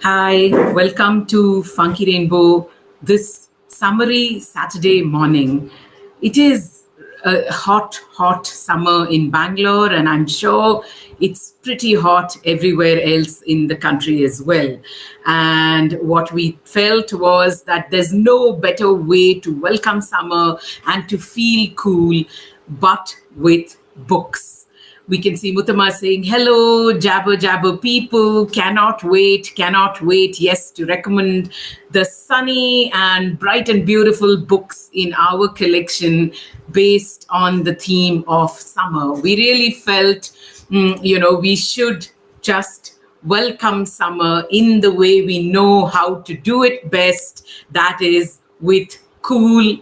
Hi, welcome to Funky Rainbow this summery Saturday morning. It is a hot summer in Bangalore, and I'm sure it's pretty hot everywhere else in the country as well. And what we felt was that there's no better way to welcome summer and to feel cool but with books. We can see Muttama saying, hello, jabber people, cannot wait, yes, to recommend the sunny and bright and beautiful books in our collection based on the theme of summer. We really felt, we should just welcome summer in the way we know how to do it best, that is with cool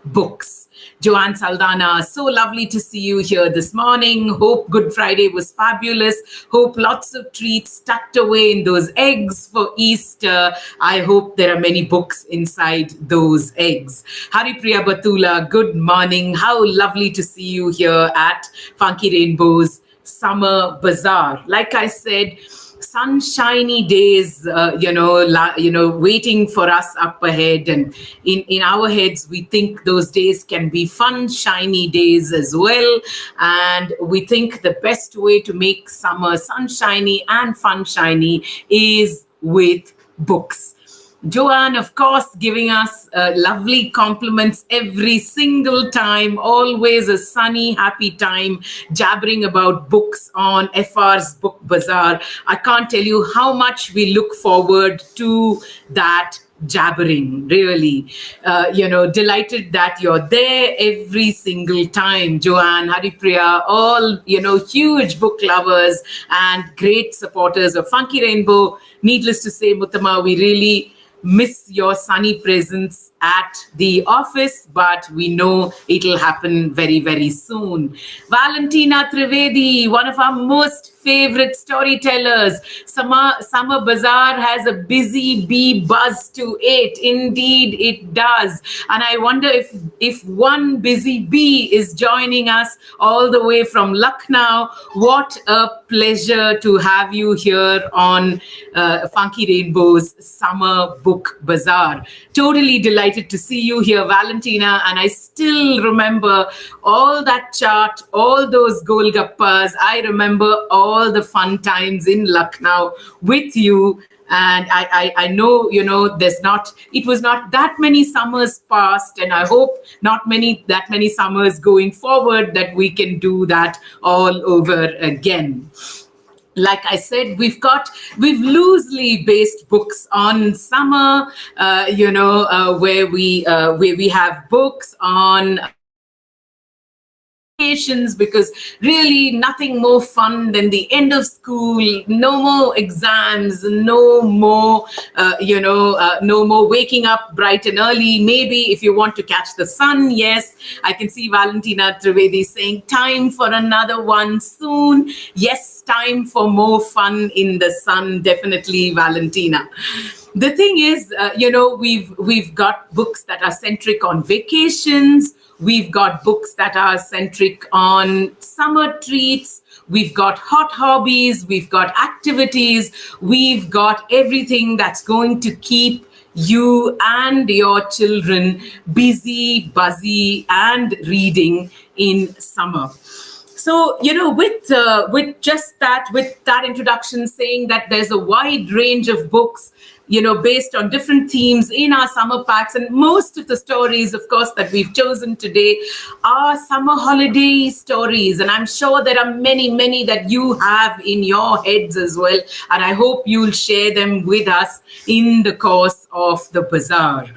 books. Joanne Saldana, so lovely to see you here this morning. Hope Good Friday was fabulous. Hope lots of treats tucked away in those eggs for Easter. I hope there are many books inside those eggs. Haripriya Batula, good morning. How lovely to see you here at Funky Rainbow's Summer Bazaar. Like I said, sunshiny days, waiting for us up ahead. And in our heads, we think those days can be fun, shiny days as well. And we think the best way to make summer sunshiny and fun shiny is with books. Joanne, of course, giving us lovely compliments every single time. Always a sunny, happy time jabbering about books on FR's Book Bazaar. I can't tell you how much we look forward to that jabbering, really. Delighted that you're there every single time. Joanne, Haripriya, all, huge book lovers and great supporters of Funky Rainbow. Needless to say, Muttama, we really miss your sunny presence at the office, but we know it'll happen very, very soon. Valentina Trivedi, one of our most favorite storytellers. Summer Bazaar has a busy bee buzz to it. Indeed, it does. And I wonder if one busy bee is joining us all the way from Lucknow. What a pleasure to have you here on Funky Rainbow's Summer Book Bazaar. Totally delighted to see you here, Valentina. And I still remember all that chart, all those Golgappas. I remember all the fun times in Lucknow with you. And I know, it was not that many summers past, and I hope not that many summers going forward that we can do that all over again. Like I said, we've loosely based books on summer, where we have books on because really nothing more fun than the end of school. No more exams, no more waking up bright and early. Maybe if you want to catch the sun, yes. I can see Valentina Trivedi saying time for another one soon. Yes, time for more fun in the sun, definitely, Valentina. The thing is, we've got books that are centric on vacations. We've got books that are centric on summer treats. We've got hot hobbies. We've got activities. We've got everything that's going to keep you and your children busy, buzzy, and reading in summer. So, with that introduction saying that there's a wide range of books, based on different themes in our summer packs. And most of the stories, of course, that we've chosen today are summer holiday stories. And I'm sure there are many, many that you have in your heads as well. And I hope you'll share them with us in the course of the bazaar.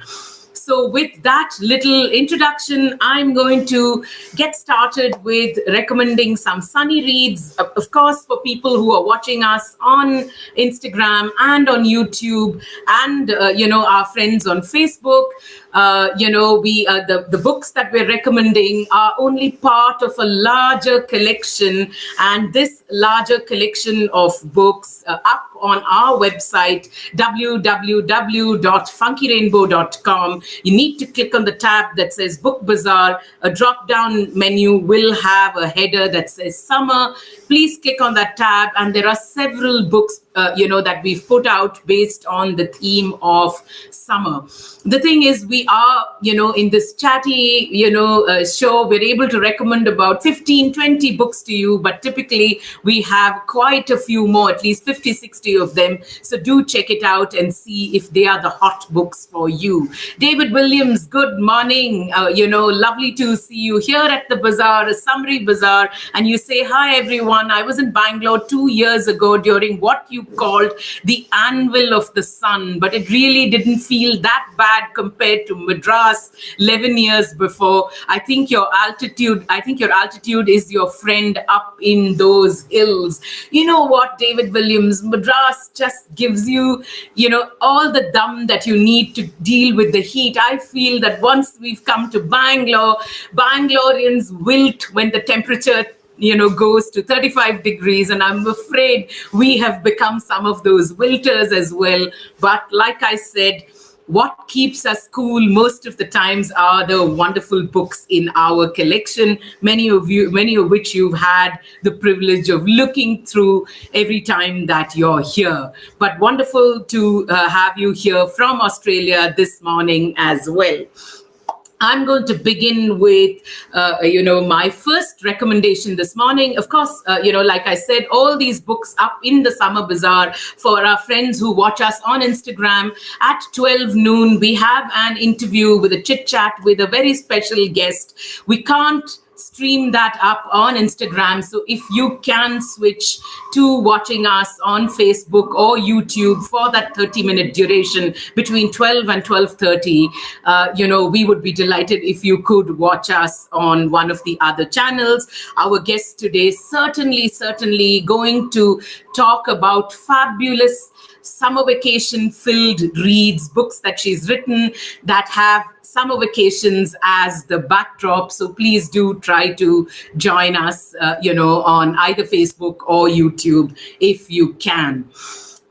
So with that little introduction, I'm going to get started with recommending some sunny reads, of course, for people who are watching us on Instagram and on YouTube and, our friends on Facebook. we the books that we're recommending are only part of a larger collection, and this larger collection of books up on our website www.funkyrainbow.com. You need to click on the tab that says Book Bazaar. A drop down menu will have a header that says summer. Please click on that tab, and there are several books that we've put out based on the theme of summer. The thing is, we are in this chatty show, we're able to recommend about 15-20 books to you, but typically we have quite a few more, at least 50-60 of them. So do check it out and see if they are the hot books for you. David Williams, good morning. Lovely to see you here at the bazaar, a summary bazaar, and you say, hi everyone, I was in Bangalore 2 years ago during what you called the anvil of the sun, but it really didn't feel that bad compared to Madras 11 years before. I think your altitude is your friend up in those hills. You know what, David Williams, Madras just gives you, all the dum that you need to deal with the heat. I feel that once we've come to Bangalore, Bangaloreans wilt when the temperature goes to 35 degrees, and I'm afraid we have become some of those wilters as well. But like I said, what keeps us cool most of the times are the wonderful books in our collection, many of which you've had the privilege of looking through every time that you're here. But wonderful to have you here from Australia this morning as well. I'm going to begin with, my first recommendation this morning. Of course, like I said, all these books up in the Summer Bazaar. For our friends who watch us on Instagram, at 12 noon, we have an interview with a chit chat with a very special guest. We can't stream that up on Instagram. So if you can switch to watching us on Facebook or YouTube for that 30-minute duration between 12 and 12:30, we would be delighted if you could watch us on one of the other channels. Our guest today certainly going to talk about fabulous summer vacation filled reads, books that she's written that have summer vacations as the backdrop. So please do try to join us, on either Facebook or YouTube if you can.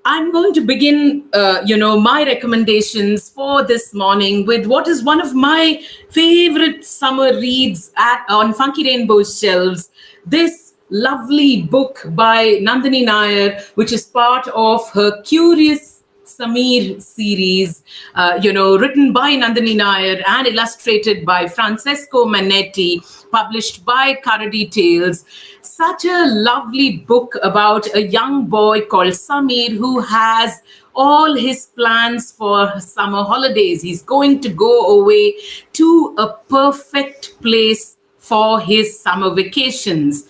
I'm going to begin, my recommendations for this morning with what is one of my favorite summer reads on Funky Rainbow's shelves. This lovely book by Nandini Nair, which is part of her Curious Samir series, written by Nandini Nair and illustrated by Francesco Manetti, published by Karadi Tales. Such a lovely book about a young boy called Samir who has all his plans for summer holidays. He's going to go away to a perfect place for his summer vacations.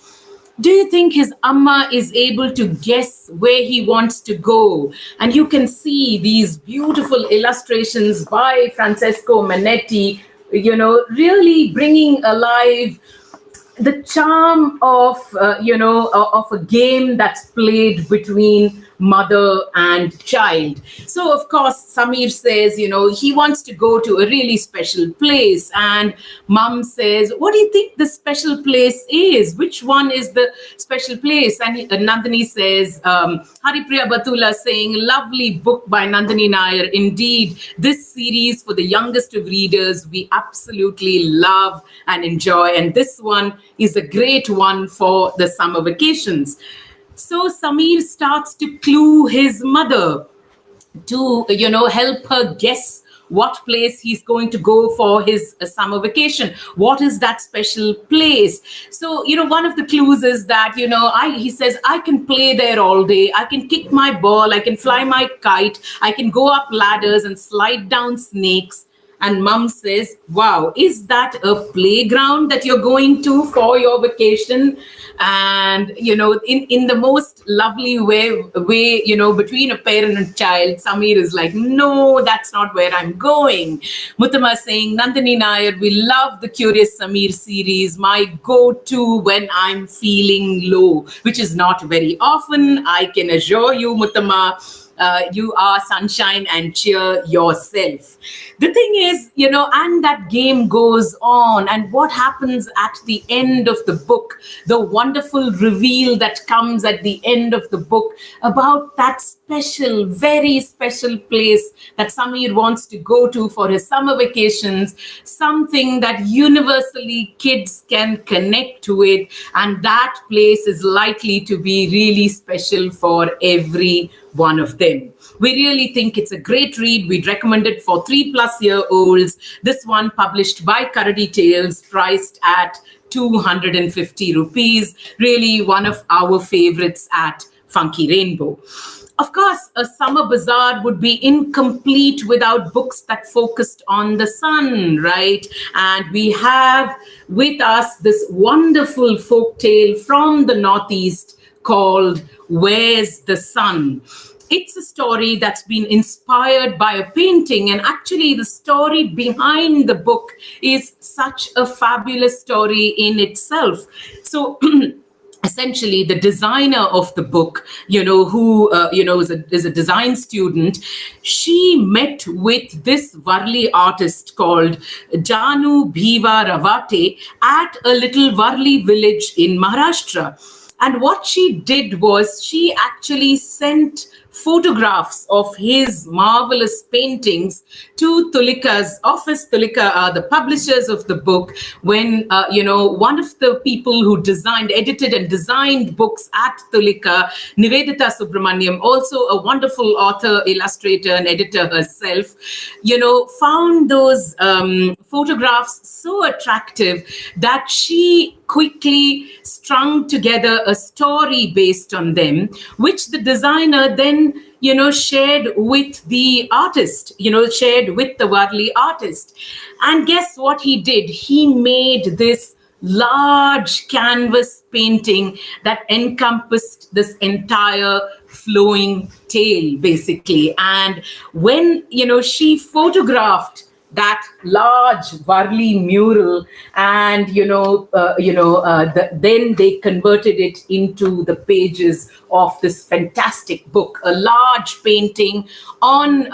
Do you think his Amma is able to guess where he wants to go? And you can see these beautiful illustrations by Francesco Manetti, really bringing alive the charm of, of a game that's played between mother and child. So, of course, Samir says, he wants to go to a really special place. And mom says, what do you think the special place is? Which one is the special place? And Nandini says, Haripriya Batula saying, lovely book by Nandini Nair. Indeed, this series for the youngest of readers, we absolutely love and enjoy. And this one is a great one for the summer vacations. So Samir starts to clue his mother to, help her guess what place he's going to go for his summer vacation. What is that special place? So, one of the clues is that, he says, I can play there all day. I can kick my ball. I can fly my kite. I can go up ladders and slide down snakes. And mom says, wow, is that a playground that you're going to for your vacation? And, in the most lovely way, between a parent and child, Samir is like, no, that's not where I'm going. Muttama saying, Nandini Nair, we love the Curious Samir series, my go-to when I'm feeling low, which is not very often, I can assure you, Muttama. You are sunshine and cheer yourself. The thing is, and that game goes on. And what happens at the end of the book, the wonderful reveal that comes at the end of the book about that special, very special place that Samir wants to go to for his summer vacations, something that universally kids can connect to it. And that place is likely to be really special for every one of them. We really think it's a great read. We'd recommend it for 3+year-olds. This one published by Karadi Tales, priced at 250 rupees. Really one of our favorites at Funky Rainbow. Of course, a summer bazaar would be incomplete without books that focused on the sun, right? And we have with us this wonderful folk tale from the Northeast called Where's the Sun? It's a story that's been inspired by a painting, and actually the story behind the book is such a fabulous story in itself. So essentially, the designer of the book, who is a design student, she met with this Varli artist called Janu Bhiva Ravate at a little Varli village in Maharashtra. And what she did was she actually sent photographs of his marvelous paintings to Tulika's office. Tulika are the publishers of the book. When, one of the people who edited and designed books at Tulika, Nivedita Subramaniam, also a wonderful author, illustrator, and editor herself, found those photographs so attractive that she quickly strung together a story based on them, which the designer then, shared with the artist, shared with the Varli artist. And guess what he did? He made this large canvas painting that encompassed this entire flowing tale, basically. And when, she photographed that large Varli mural, and then they converted it into the pages of this fantastic book, a large painting on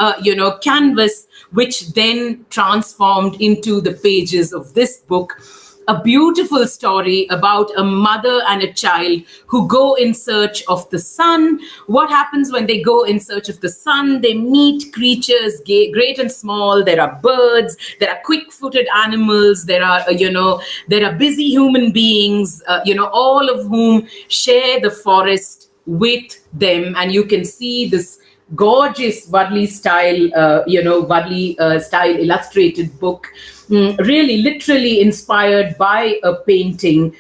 canvas, which then transformed into the pages of this book. A beautiful story about a mother and a child who go in search of the sun. What happens when they go in search of the sun? They meet creatures, great and small. There are birds, there are quick-footed animals, there are busy human beings, all of whom share the forest with them. And you can see this gorgeous Varli style, style illustrated book, really literally inspired by a painting,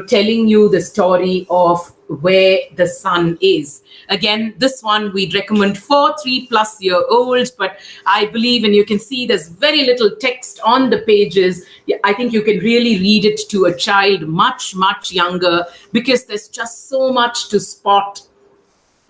telling you the story of where the sun is. Again, this one we'd recommend for 3+year-olds, but I believe, and you can see there's very little text on the pages. I think you can really read it to a child much, much younger, because there's just so much to spot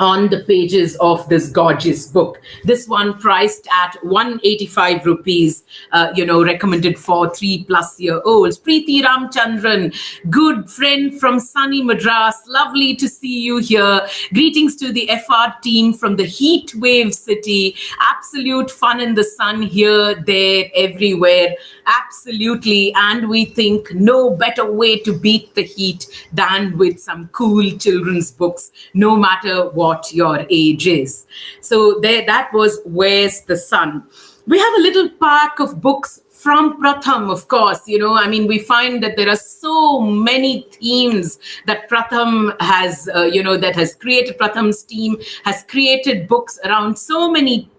on the pages of this gorgeous book. This one priced at 185 rupees, recommended for 3+year-olds. Preeti Ramchandran, good friend from sunny Madras. Lovely to see you here. Greetings to the FR team from the heat wave city. Absolute fun in the sun here, there, everywhere. Absolutely. And we think no better way to beat the heat than with some cool children's books, no matter what your age is. So that was Where's the Sun? We have a little pack of books from Pratham, of course. We find that there are so many themes that Pratham has, that has created. Pratham's team has created books around so many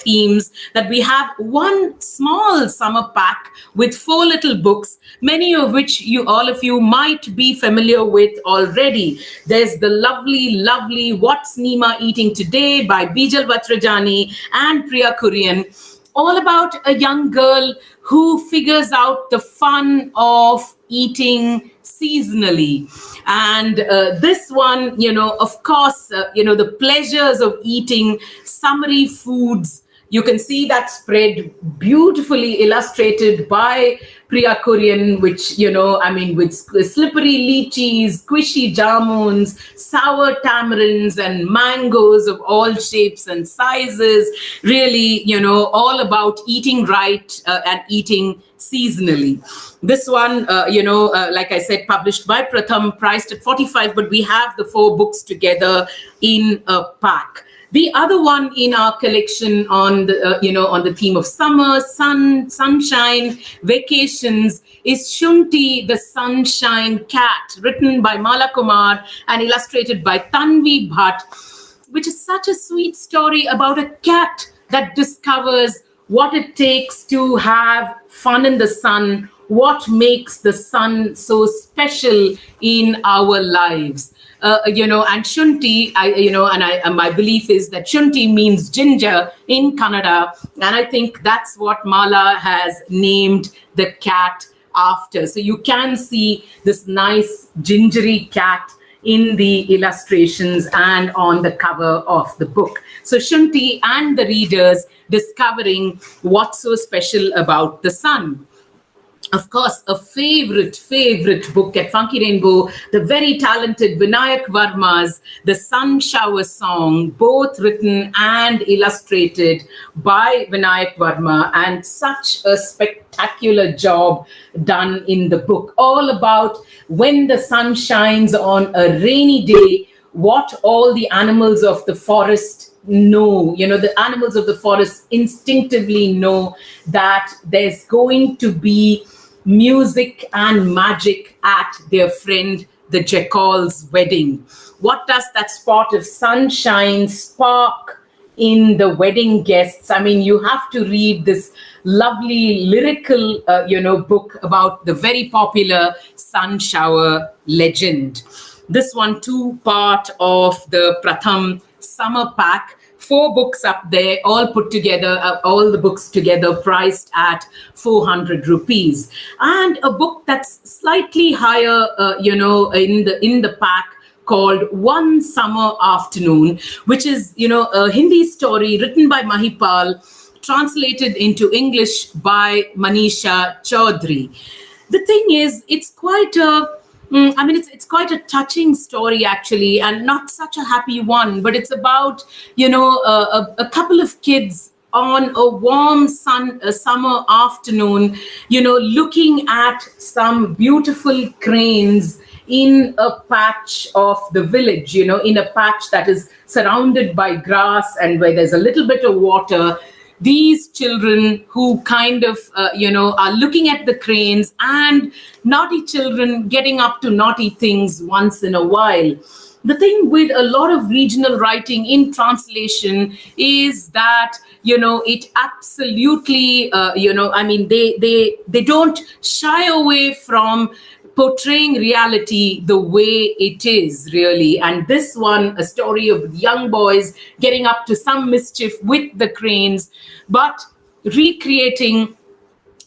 themes that we have one small summer pack with 4 little books, many of which all of you might be familiar with already. There's the lovely, lovely What's Nima Eating Today by Bijal Vatrajani and Priya Kurian, all about a young girl who figures out the fun of eating seasonally. And this one, of course, the pleasures of eating summery foods, You can see that spread beautifully illustrated by Priya Kurian, which, I mean, with slippery lychees, squishy jamuns, sour tamarinds, and mangoes of all shapes and sizes. Really, all about eating right and eating seasonally. This one, like I said, published by Pratham, priced at 45, but we have the 4 books together in a pack. The other one in our collection on the on the theme of summer, sunshine, vacations is Shunti the Sunshine Cat, written by Mala Kumar and illustrated by Tanvi Bhatt, which is such a sweet story about a cat that discovers what it takes to have fun in the sun, what makes the sun so special in our lives. And Shunti, my belief is that Shunti means ginger in Kannada, and I think that's what Mala has named the cat after. So you can see this nice gingery cat in the illustrations and on the cover of the book. So Shunti and the readers discovering what's so special about the sun. Of course, a favorite book at Funky Rainbow, the very talented Vinayak Varma's The Sun Shower Song, both written and illustrated by Vinayak Varma, and such a spectacular job done in the book. All about when the sun shines on a rainy day, what all the animals of the forest know. The animals of the forest instinctively know that there's going to be music and magic at their friend the jackal's wedding. What does that spot of sunshine spark in the wedding guests? I mean, you have to read this lovely lyrical, book about the very popular sun shower legend. This one too, part of the Pratham summer pack. 4 books up there, all put together, all the books together, priced at 400 rupees. And a book that's slightly higher, in the pack, called One Summer Afternoon, which is, a Hindi story written by Mahipal, translated into English by Manisha Chaudhary. The thing is, it's quite it's quite a touching story, actually, and not such a happy one. But it's about, a couple of kids on a warm summer afternoon, looking at some beautiful cranes in a patch of the village, in a patch that is surrounded by grass and where there's a little bit of water. These children who kind of, are looking at the cranes, and naughty children getting up to naughty things once in a while. The thing with a lot of regional writing in translation is that, it absolutely, they don't shy away from portraying reality the way it is, really. And this one, a story of young boys getting up to some mischief with the cranes, but recreating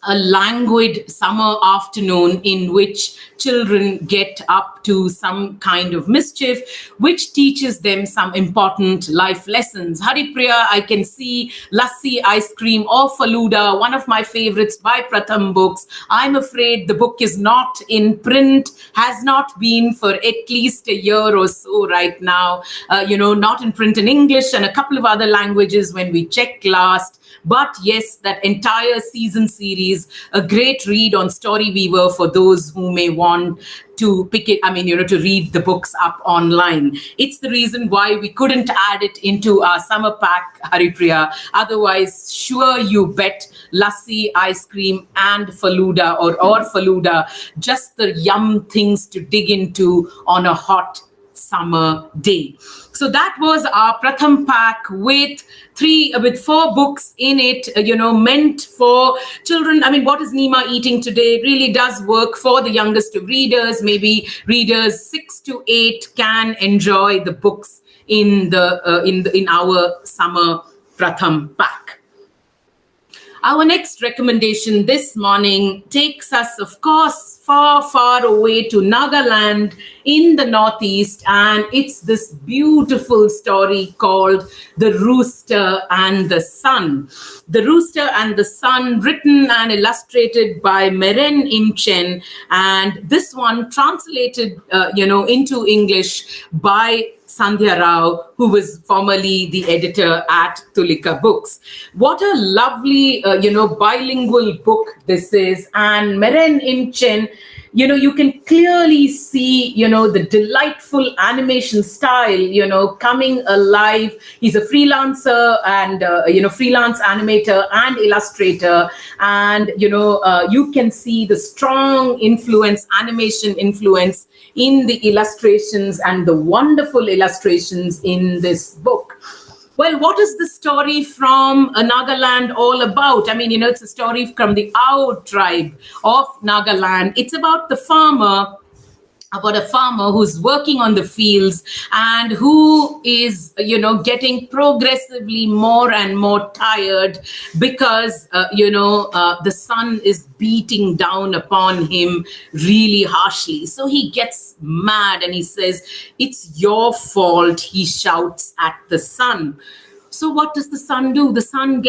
a languid summer afternoon in which children get up to some kind of mischief, which teaches them some important life lessons. Haripriya, I can see lassi, ice cream, or Faluda, one of my favorites by Pratham Books. I'm afraid the book is not in print, has not been for at least a year or so right now. Not in print in English and a couple of other languages when we checked last. But yes, that entire season series, a great read on Storyweaver for those who may want to pick it, to read the books up online. It's the reason why we couldn't add it into our summer pack, Haripriya. Otherwise, sure you bet, lassi, ice cream, and Faluda or Faluda, just the yum things to dig into on a hot summer day. So that was our Pratham pack with 4 books in it, meant for children. I mean, what is Nima eating today really does work for the youngest of readers. Maybe readers 6 to 8 can enjoy the books in our summer Pratham pack. Our next recommendation this morning takes us, of course, far, far away to Nagaland in the Northeast. And it's this beautiful story called The Rooster and the Sun. The Rooster and the Sun, written and illustrated by Meren Imchen. And this one translated, into English by Sandhya Rao, who was formerly the editor at Tulika Books. What a lovely, bilingual book this is. And Meren Imchen, you can clearly see, the delightful animation style, coming alive. He's a freelancer and, freelance animator and illustrator. And, you can see the strong influence, animation influence in the illustrations and the wonderful illustrations in this book. Well, what is the story from Nagaland all about? I mean, it's a story from the Ao tribe of Nagaland. It's about a farmer who's working on the fields and who is, getting progressively more and more tired because, the sun is beating down upon him really harshly. So he gets mad and he says, "It's your fault," he shouts at the sun. So what does the sun do? The sun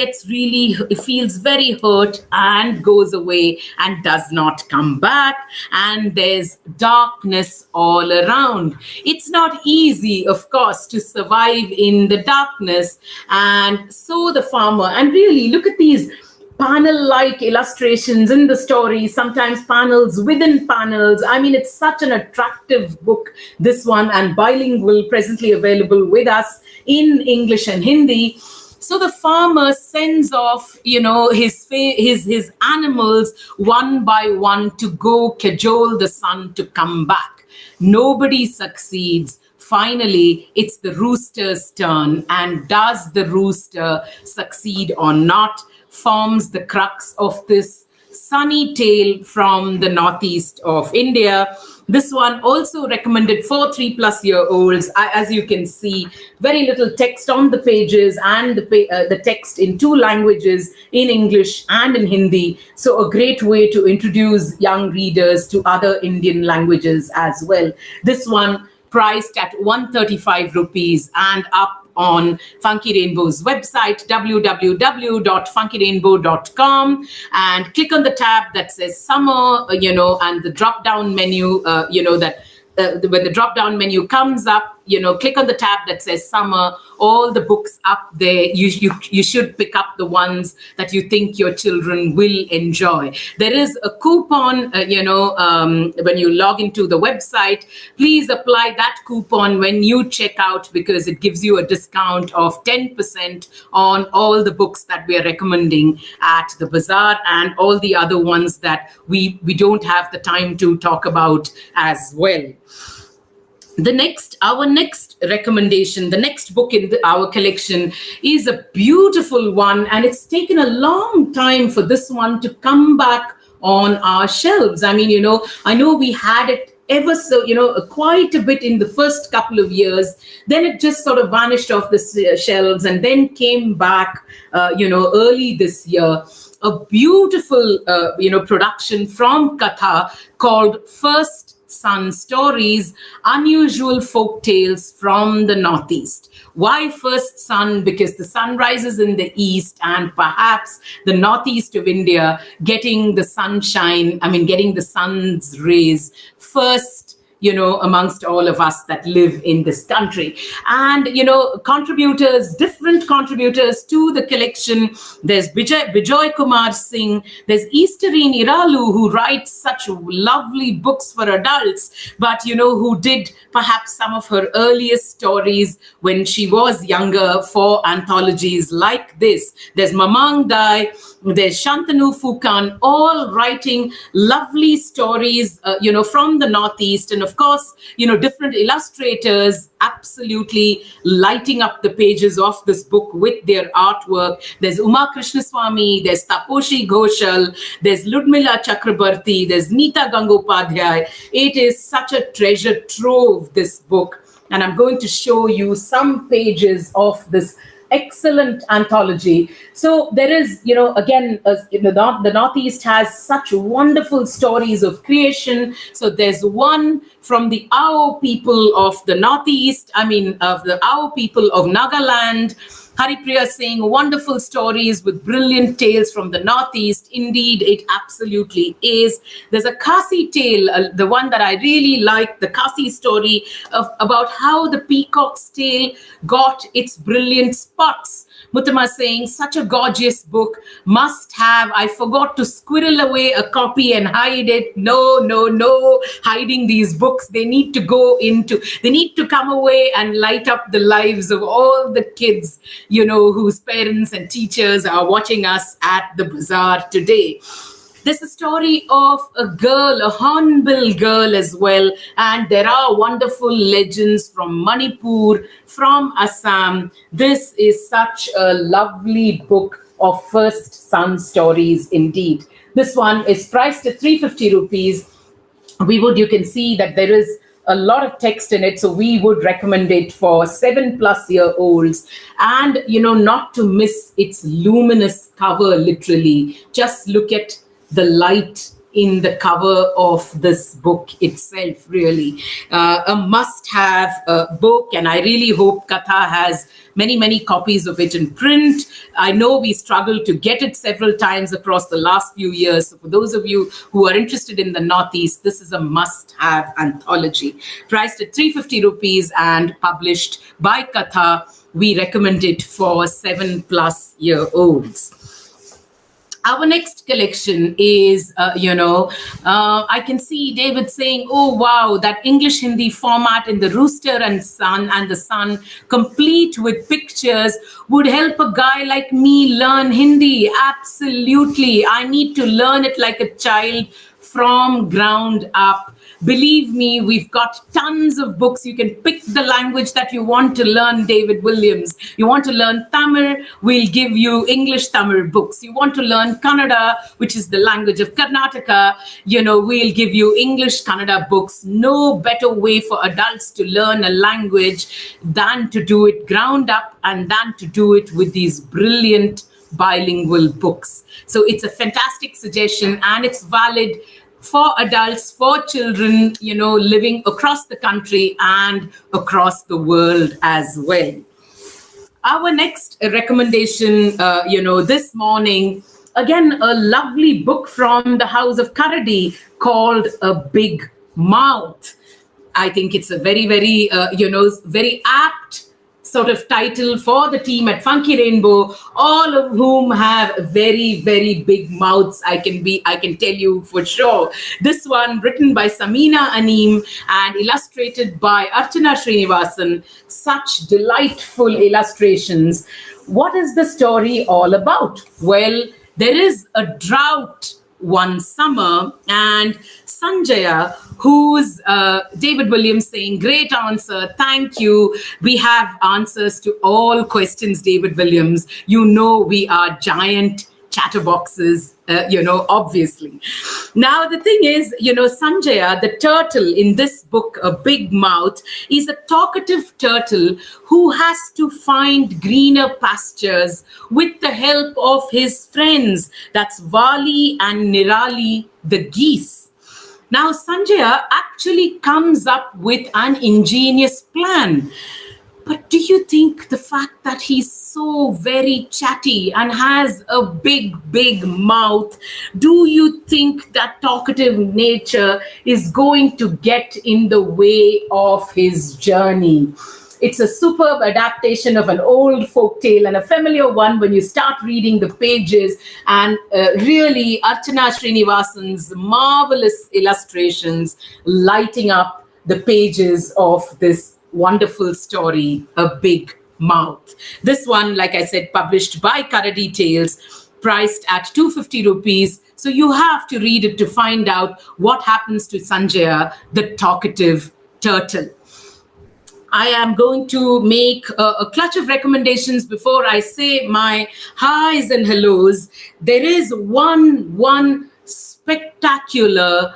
feels very hurt and goes away and does not come back. And there's darkness all around. It's not easy, of course, to survive in the darkness. And so the farmer, and really look at these panel-like illustrations in the story, sometimes panels within panels. I mean, it's such an attractive book, this one, and bilingual, presently available with us in English and Hindi. So the farmer sends off, his animals one by one to go cajole the sun to come back. Nobody succeeds. Finally, it's the rooster's turn. And does the rooster succeed or not? Forms the crux of this sunny tale from the northeast of India. This one also recommended for 3+-year-olds. As you can see, very little text on the pages and the text in 2 languages, in English and in Hindi. So a great way to introduce young readers to other Indian languages as well. This one priced at 135 rupees and up on Funky Rainbow's website, www.funkyrainbow.com, and click on the tab that says summer, and the drop-down menu, when the drop-down menu comes up, click on the tab that says summer, all the books up there. You should pick up the ones that you think your children will enjoy. There is a coupon, when you log into the website. Please apply that coupon when you check out because it gives you a discount of 10% on all the books that we are recommending at the Bazaar and all the other ones that we don't have the time to talk about as well. Our next recommendation, the next book in our collection is a beautiful one, and it's taken a long time for this one to come back on our shelves. I mean, I know we had it ever so, quite a bit in the first couple of years. Then it just sort of vanished off the shelves and then came back, early this year. A beautiful, production from Katha called First Sun Stories, Unusual Folk Tales from the Northeast. Why First Sun? Because the sun rises in the east and perhaps the northeast of India getting the sunshine, getting the sun's rays first, amongst all of us that live in this country. And, different contributors to the collection. There's Bijoy Kumar Singh. There's Easterine Iralu, who writes such lovely books for adults, but, who did perhaps some of her earliest stories when she was younger for anthologies like this. There's Mamang Dai. There's Shantanu Fukan, all writing lovely stories, from the Northeast. And of course, different illustrators absolutely lighting up the pages of this book with their artwork. There's Uma Krishnaswamy, there's Taposhi Ghoshal, there's Ludmila Chakrabarti, there's Neeta Gangopadhyay. It is such a treasure trove, this book. And I'm going to show you some pages of this excellent anthology. So there is, again, the Northeast has such wonderful stories of creation. So there's one from the Ao people of the Northeast, of the Ao people of Nagaland. Haripriya saying wonderful stories with brilliant tales from the Northeast. Indeed, it absolutely is. There's a Kasi tale, the one that I really like, the Kasi story about how the peacock's tail got its brilliant spots. Muttama saying, such a gorgeous book, must have. I forgot to squirrel away a copy and hide it. No, no, no, hiding these books. They need to come away and light up the lives of all the kids, whose parents and teachers are watching us at the bazaar today. There's a story of a girl, a hornbill girl as well. And there are wonderful legends from Manipur, from Assam. This is such a lovely book of first son stories indeed. This one is priced at 350 rupees. You can see that there is a lot of text in it, so we would recommend it for 7+-year-olds. And, not to miss its luminous cover, literally. Just look at the light in the cover of this book itself, really. A must-have book, and I really hope Katha has many, many copies of it in print. I know we struggled to get it several times across the last few years. So for those of you who are interested in the Northeast, this is a must-have anthology. Priced at 350 rupees and published by Katha. We recommend it for 7+-year-olds. Our next collection is, I can see David saying, oh, wow, that English Hindi format in the Rooster and the Sun, complete with pictures, would help a guy like me learn Hindi. Absolutely. I need to learn it like a child from ground up. Believe me, we've got tons of books. You can pick the language that you want to learn, David Williams. You want to learn Tamil, we'll give you English Tamil books. You want to learn Kannada, which is the language of Karnataka, we'll give you English Kannada books. No better way for adults to learn a language than to do it ground up and than to do it with these brilliant bilingual books. So it's a fantastic suggestion, and it's valid for adults, for children, living across the country and across the world as well. Our next recommendation, this morning, again, a lovely book from the House of Karadi called A Big Mouth. I think it's a very, very, very apt sort of title for the team at Funky Rainbow, all of whom have very, very big mouths. I can tell you for sure. This one written by Samina Aneem and illustrated by Archana Srinivasan. Such delightful illustrations. What is the story all about? Well, there is a drought one summer, and Sanjaya, who's David Williams saying, great answer, thank you. We have answers to all questions, David Williams. We are giant chatterboxes, obviously. Now, the thing is, Sanjaya, the turtle in this book, A Big Mouth, is a talkative turtle who has to find greener pastures with the help of his friends. That's Vali and Nirali, the geese. Now, Sanjaya actually comes up with an ingenious plan. But do you think the fact that he's so very chatty and has a big, big mouth, do you think that talkative nature is going to get in the way of his journey? It's a superb adaptation of an old folk tale, and a familiar one when you start reading the pages. And really, Archana Srinivasan's marvelous illustrations lighting up the pages of this wonderful story, A Big Mouth. This one, like I said, published by Karadi Tales, priced at 250 rupees. So you have to read it to find out what happens to Sanjaya, the talkative turtle. I am going to make a clutch of recommendations before I say my highs and hellos. There is one spectacular,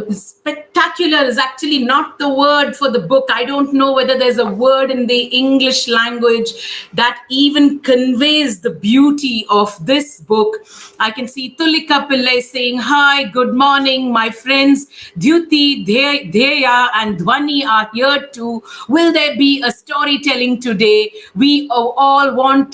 spectacular spectacular is actually not the word for the book. I don't know whether there's a word in the English language that even conveys the beauty of this book. I can see Tulika Pillai saying, "Hi, good morning, my friends. Dyuti, Dheya, and Dhwani are here too. Will there be a storytelling today? We all want,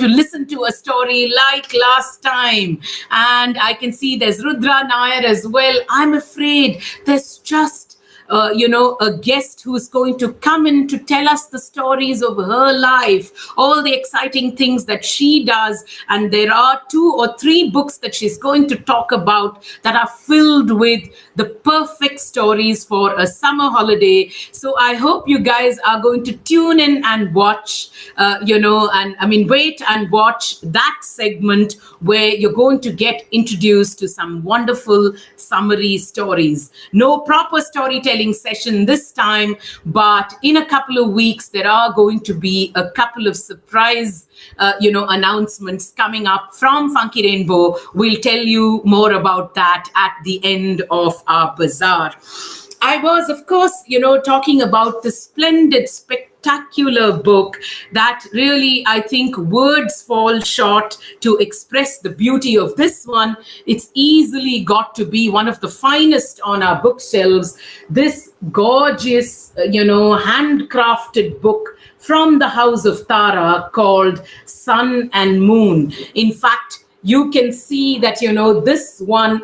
to listen to a story like last time." And I can see there's Rudra Nair as well. I'm afraid there's just a guest who's going to come in to tell us the stories of her life, all the exciting things that she does. And there are 2 or 3 books that she's going to talk about that are filled with the perfect stories for a summer holiday. So I hope you guys are going to tune in and watch, wait and watch that segment where you're going to get introduced to some wonderful summary stories. No proper storytelling session this time, but in a couple of weeks there are going to be a couple of surprise announcements coming up from Funky Rainbow. We'll tell you more about that at the end of our bazaar. I was, of course, talking about the splendid, spectacular book that really, I think, words fall short to express the beauty of this one. It's easily got to be one of the finest on our bookshelves. This gorgeous, handcrafted book from the House of Tara called Sun and Moon. In fact, you can see that, this one,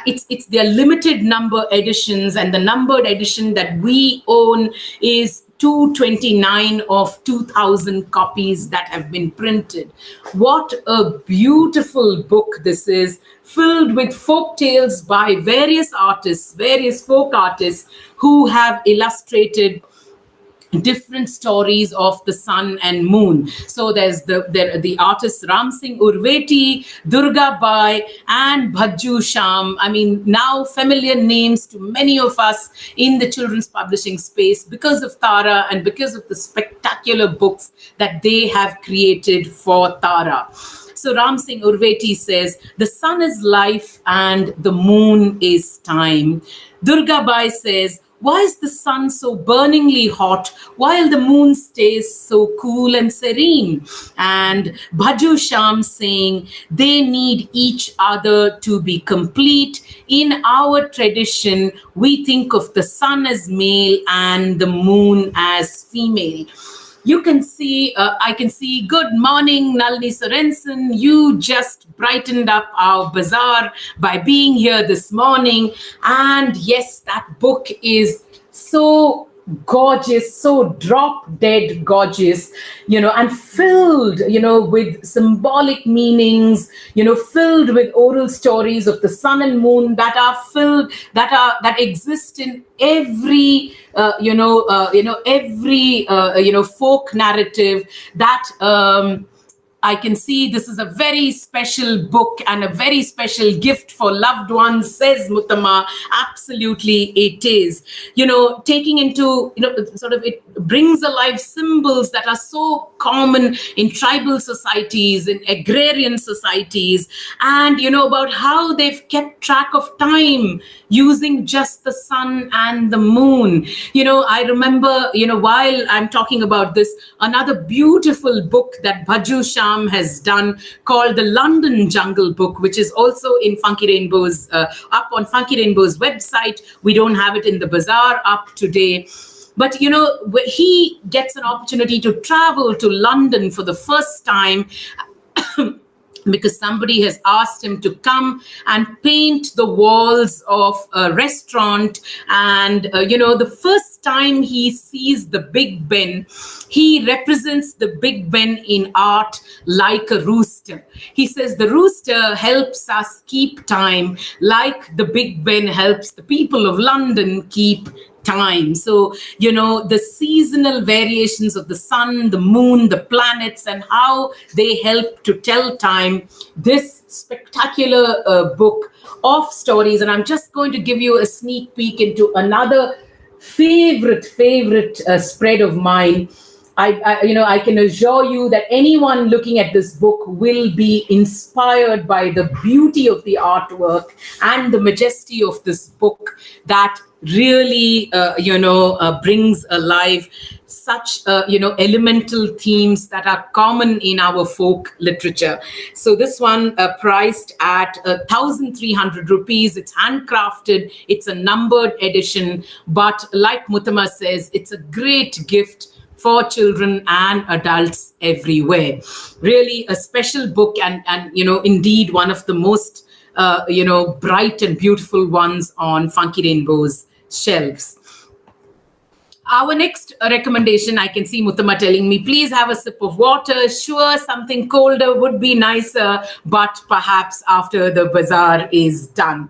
it's their limited number editions, and the numbered edition that we own is 229 of 2,000 copies that have been printed. What a beautiful book this is, filled with folk tales by various artists, various folk artists who have illustrated different stories of the sun and moon. So there's the artists Ram Singh Urveti, Durga Bai, and Bhajju Sham. I mean, now familiar names to many of us in the children's publishing space because of Tara and because of the spectacular books that they have created for Tara. So Ram Singh Urveti says, "The sun is life and the moon is time." Durga Bai says, "Why is the sun so burningly hot while the moon stays so cool and serene?" And Bhaju Sham saying, "They need each other to be complete. In our tradition, we think of the sun as male and the moon as female." You can see, I can see, good morning, Nalini Sorensen. You just brightened up our bazaar by being here this morning. And yes, that book is so gorgeous, so drop dead gorgeous, and filled, with symbolic meanings, filled with oral stories of the sun and moon that are filled, that exist in every, folk narrative that, I can see this is a very special book and a very special gift for loved ones, says Muttama. Absolutely, it is. Taking into, sort of, it brings alive symbols that are so common in tribal societies, in agrarian societies, and, about how they've kept track of time using just the sun and the moon. I remember, while I'm talking about this, another beautiful book that Bhaju Sham has done called the London Jungle Book, which is also in Funky Rainbow's, up on Funky Rainbow's website. We don't have it in the bazaar up today. But, he gets an opportunity to travel to London for the first time because somebody has asked him to come and paint the walls of a restaurant. And, the first time he sees the Big Ben, he represents the Big Ben in art like a rooster. He says the rooster helps us keep time, like the Big Ben helps the people of London keep time. So, the seasonal variations of the sun, the moon, the planets, and how they help to tell time. This spectacular book of stories. And I'm just going to give you a sneak peek into another favorite spread of mine. I can assure you that anyone looking at this book will be inspired by the beauty of the artwork and the majesty of this book that really, brings alive such, elemental themes that are common in our folk literature. So this one, priced at 1,300 rupees. It's handcrafted. It's a numbered edition. But like Muttama says, it's a great gift for children and adults everywhere. Really a special book, and indeed one of the most, bright and beautiful ones on Funky Rainbow's shelves. Our next recommendation, I can see Muttama telling me, please have a sip of water. Sure, something colder would be nicer, but perhaps after the bazaar is done.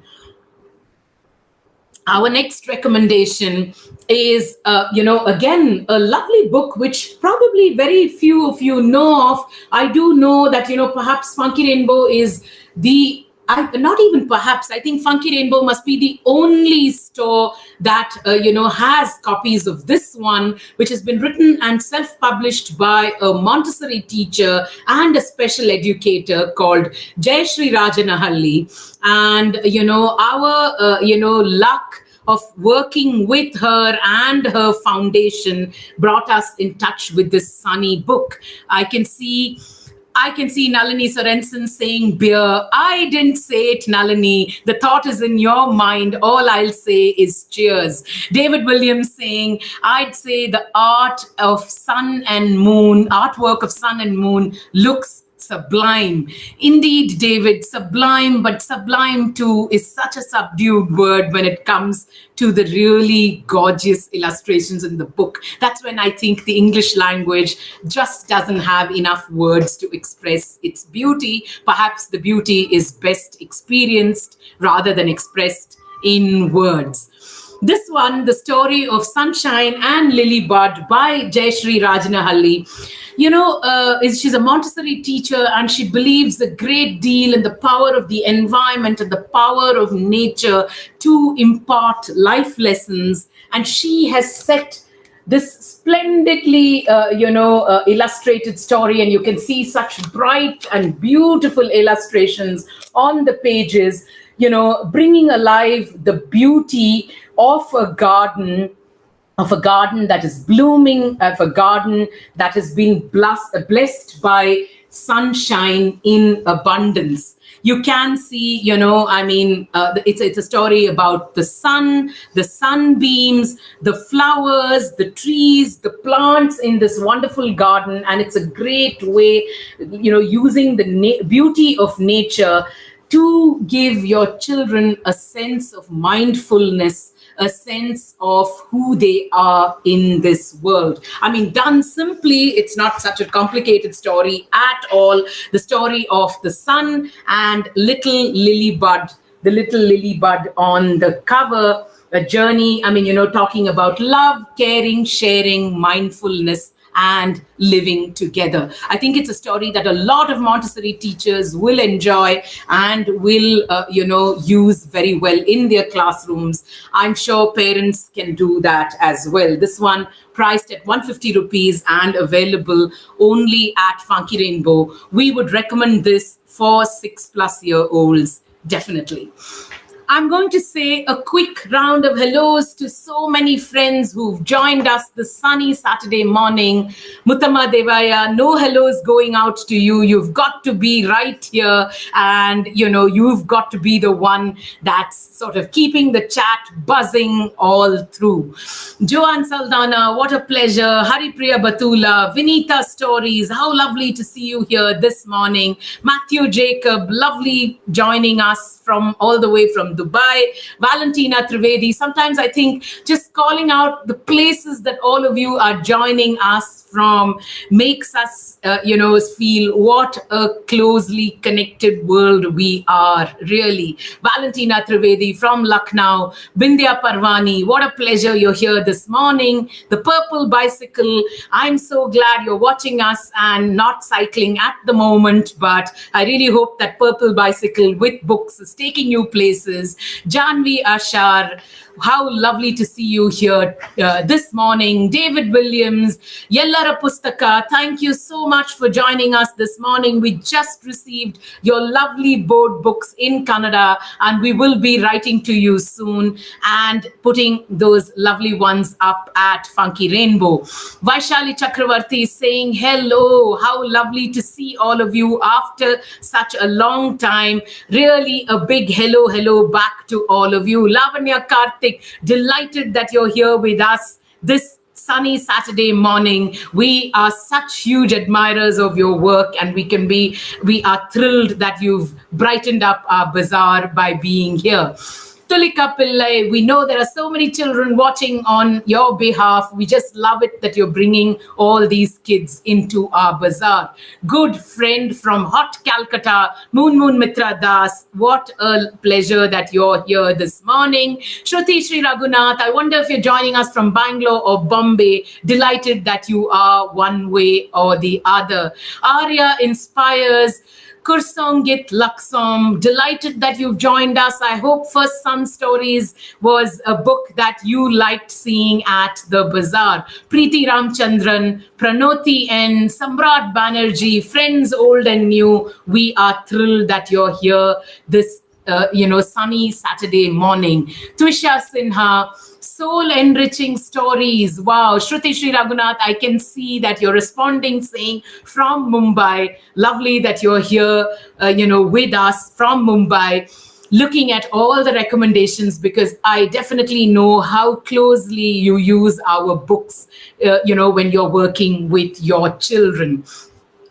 Our next recommendation is, again, a lovely book which probably very few of you know of. I do know that, perhaps Funky Rainbow is not even perhaps, I think Funky Rainbow must be the only store that, has copies of this one, which has been written and self-published by a Montessori teacher and a special educator called Jayashree Rajanahalli. And, our, luck of working with her and her foundation brought us in touch with this sunny book. I can see Nalini Sorensen saying beer. I didn't say it, Nalini. The thought is in your mind. All I'll say is cheers. David Williams saying, I'd say the artwork of Sun and Moon looks sublime. Indeed, David, sublime, but sublime too is such a subdued word when it comes to the really gorgeous illustrations in the book. That's when I think the English language just doesn't have enough words to express its beauty. Perhaps the beauty is best experienced rather than expressed in words. This one, the story of Sunshine and Lily Bud by Jayashree Rajanahalli. She's a Montessori teacher, and she believes a great deal in the power of the environment and the power of nature to impart life lessons. And she has set this splendidly, illustrated story, and you can see such bright and beautiful illustrations on the pages, bringing alive the beauty of a garden that is blooming, of a garden that has been blessed by sunshine in abundance. You can see, it's a story about the sun, the sunbeams, the flowers, the trees, the plants in this wonderful garden. And it's a great way, using the beauty of nature to give your children a sense of mindfulness, a sense of who they are in this world. I mean, done simply, it's not such a complicated story at all. The story of the sun and little lily bud, the little lily bud on the cover, a journey, talking about love, caring, sharing, mindfulness, and living together. I think it's a story that a lot of Montessori teachers will enjoy and will, use very well in their classrooms. I'm sure parents can do that as well. This one priced at 150 rupees and available only at Funky Rainbow. We would recommend this for 6+-year-olds, definitely. I'm going to say a quick round of hellos to so many friends who've joined us this sunny Saturday morning. Muttama Devaya, no hellos going out to you. You've got to be right here, and you've got to be the one that's sort of keeping the chat buzzing all through. Joanne Saldana, what a pleasure. Haripriya Batula, Vinita Stories, how lovely to see you here this morning. Matthew Jacob, lovely joining us from all the way from Dubai. Valentina Trivedi, sometimes I think just calling out the places that all of you are joining us from makes us, feel what a closely connected world we are, really. Valentina Trivedi from Lucknow, Bindya Parvani, what a pleasure you're here this morning. The Purple Bicycle, I'm so glad you're watching us and not cycling at the moment, but I really hope that Purple Bicycle with books is taking you places. Williams, Janvi Ashar. How lovely to see you here this morning. David Williams, Yellara Pustaka, thank you so much for joining us this morning. We just received your lovely board books in Kannada, and we will be writing to you soon and putting those lovely ones up at Funky Rainbow. Vaishali Chakravarti is saying hello. How lovely to see all of you after such a long time. Really a big hello back to all of you. Lavanya Karthik, delighted that you're here with us this sunny Saturday morning. We are such huge admirers of your work, and we are thrilled that you've brightened up our bazaar by being here. Tulika Pillai, we know there are so many children watching on your behalf. We just love it that you're bringing all these kids into our bazaar. Good friend from hot Calcutta, Moon Mitra Das. What a pleasure that you're here this morning. Shruti Sri Raghunath, I wonder if you're joining us from Bangalore or Bombay. Delighted that you are one way or the other. Arya inspires. Kursongit Laksom, delighted that you've joined us. I hope First Sun Stories was a book that you liked seeing at the bazaar. Preeti Ramchandran, Pranoti N, Samrat Banerjee, friends old and new, we are thrilled that you're here this sunny Saturday morning. Twisha Sinha, soul enriching stories. Wow. Shruti Sri Raghunath, I can see that you're responding saying from Mumbai. Lovely that you're here, with us from Mumbai, looking at all the recommendations, because I definitely know how closely you use our books, when you're working with your children.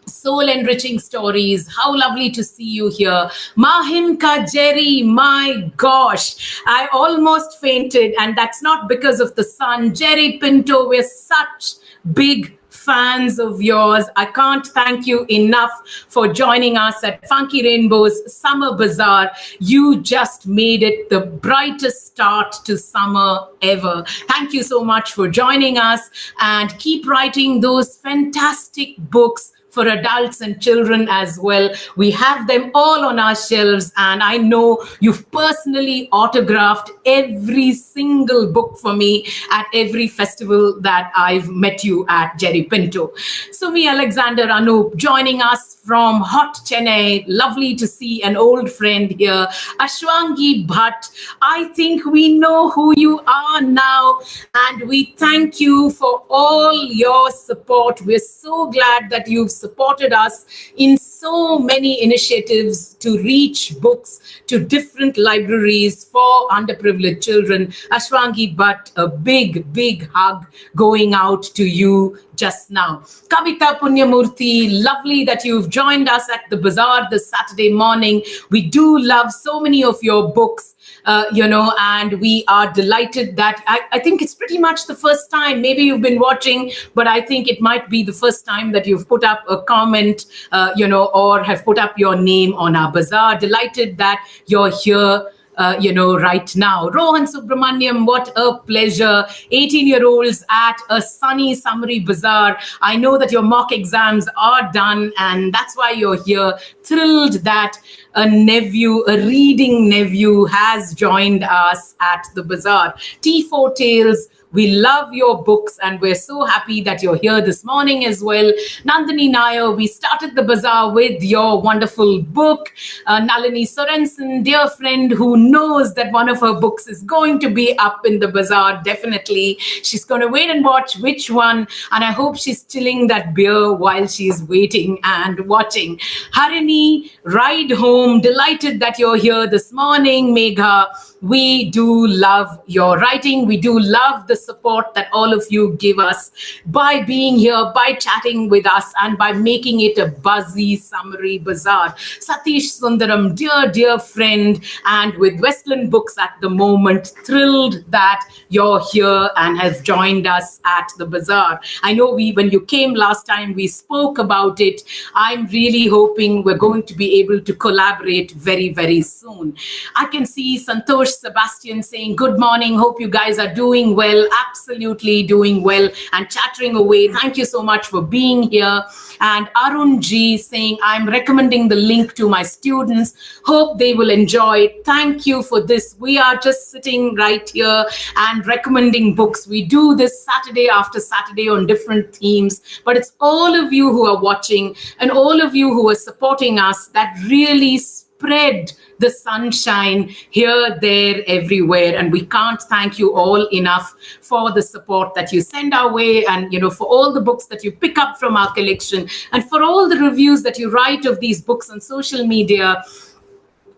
Soul enriching stories. How lovely to see you here. Mahimka Jerry, my gosh, I almost fainted, and that's not because of the sun. Jerry Pinto, we're such big fans of yours. I can't thank you enough for joining us at Funky Rainbow's Summer Bazaar. You just made it the brightest start to summer ever. Thank you so much for joining us, and keep writing those fantastic books for adults and children as well. We have them all on our shelves, and I know you've personally autographed every single book for me at every festival that I've met you at, Jerry Pinto. Sumi Alexander Anup joining us from hot Chennai. Lovely to see an old friend here. Ashwangi Bhatt, I think we know who you are now, and we thank you for all your support. We're so glad that you've supported us in so many initiatives to reach books to different libraries for underprivileged children. Ashwangi Bhatt, a big hug going out to you just now. Kavita Punyamurthy, lovely that you've joined us at the bazaar this Saturday morning. We do love so many of your books, and we are delighted that I think it's pretty much the first time, maybe you've been watching, but I think it might be the first time that you've put up a comment, or have put up your name on our bazaar. Delighted that you're here right now. Rohan Subramaniam, what a pleasure. 18-year-olds at a sunny summery bazaar. I know that your mock exams are done, and that's why you're here. Thrilled that a reading nephew has joined us at the bazaar. T4 Tales, we love your books, and we're so happy that you're here this morning as well. Nandini Nair, we started the bazaar with your wonderful book. Nalini Sorensen, dear friend who knows that one of her books is going to be up in the bazaar, definitely. She's going to wait and watch which one, and I hope she's chilling that beer while she's waiting and watching. Harini, Ride Home, delighted that you're here this morning. Megha, we do love your writing. We do love the support that all of you give us by being here, by chatting with us, and by making it a buzzy, summery bazaar. Satish Sundaram, dear friend, and with Westland Books at the moment, thrilled that you're here and have joined us at the bazaar. I know when you came last time, we spoke about it. I'm really hoping we're going to be able to collaborate very, very soon. I can see Santosh Sebastian saying, good morning. Hope you guys are doing well. Absolutely doing well and chattering away. Thank you so much for being here. And Arun G saying, I'm recommending the link to my students. Hope they will enjoy it. Thank you for this. We are just sitting right here and recommending books. We do this Saturday after Saturday on different themes, but it's all of you who are watching and all of you who are supporting us that really spread the sunshine here, there, everywhere. And we can't thank you all enough for the support that you send our way, and for all the books that you pick up from our collection, and for all the reviews that you write of these books on social media.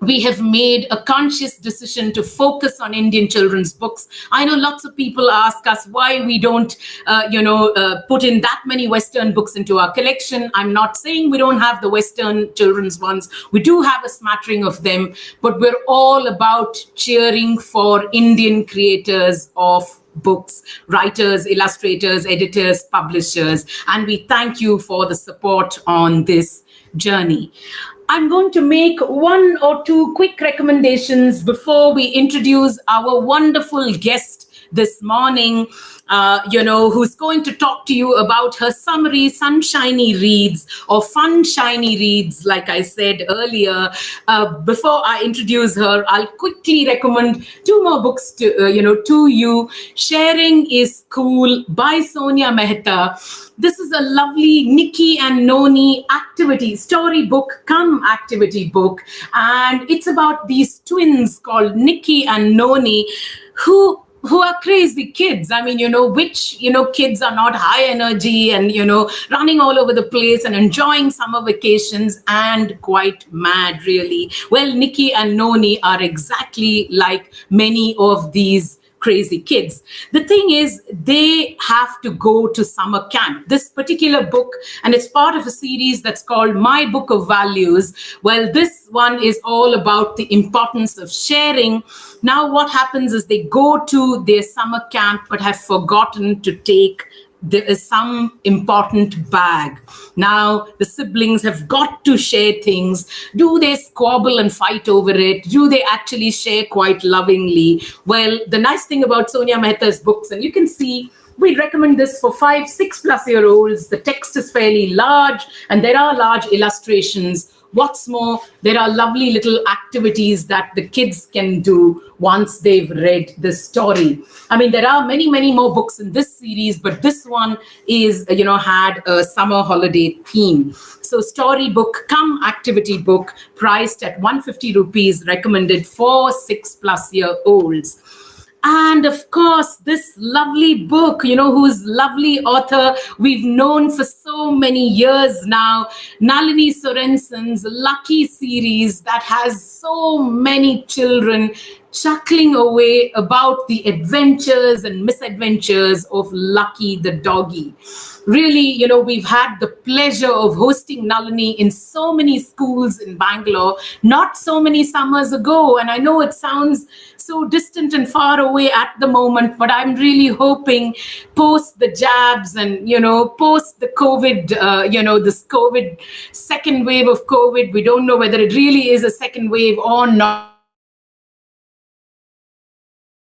We have made a conscious decision to focus on Indian children's books. I know lots of people ask us why we don't, put in that many Western books into our collection. I'm not saying we don't have the Western children's ones. We do have a smattering of them, but we're all about cheering for Indian creators of books, writers, illustrators, editors, publishers, and we thank you for the support on this journey. I'm going to make one or two quick recommendations before we introduce our wonderful guest this morning, who's going to talk to you about her summary sunshiny reads or fun shiny reads, like I said earlier. Before I introduce her, I'll quickly recommend two more books to you. Sharing is Cool by Sonia Mehta. This is a lovely Nikki and Noni activity, storybook come activity book. And it's about these twins called Nikki and Noni who are crazy kids. I mean, which kids are not high energy and, running all over the place and enjoying summer vacations and quite mad, really. Well, Nikki and Noni are exactly like many of these crazy kids. The thing is, they have to go to summer camp. This particular book, and it's part of a series that's called My Book of Values. Well, this one is all about the importance of sharing. Now, what happens is they go to their summer camp, but have forgotten to take some important bag. Now, the siblings have got to share things. Do they squabble and fight over it? Do they actually share quite lovingly? Well, the nice thing about Sonia Mehta's books, and you can see, we recommend this for 5, 6+ year olds. The text is fairly large and there are large illustrations. What's more, there are lovely little activities that the kids can do once they've read the story. I mean, there are many, many more books in this series, but this one is, had a summer holiday theme. So storybook come activity book, priced at 150 rupees, recommended for 6+ year olds. And of course, this lovely book, whose lovely author we've known for so many years now, Nalini Sorensen's Lucky series that has so many children chuckling away about the adventures and misadventures of Lucky the doggy. Really, we've had the pleasure of hosting Nalini in so many schools in Bangalore, not so many summers ago. And I know it sounds so distant and far away at the moment, but I'm really hoping post the jabs and, post the COVID, this COVID, second wave of COVID, we don't know whether it really is a second wave or not.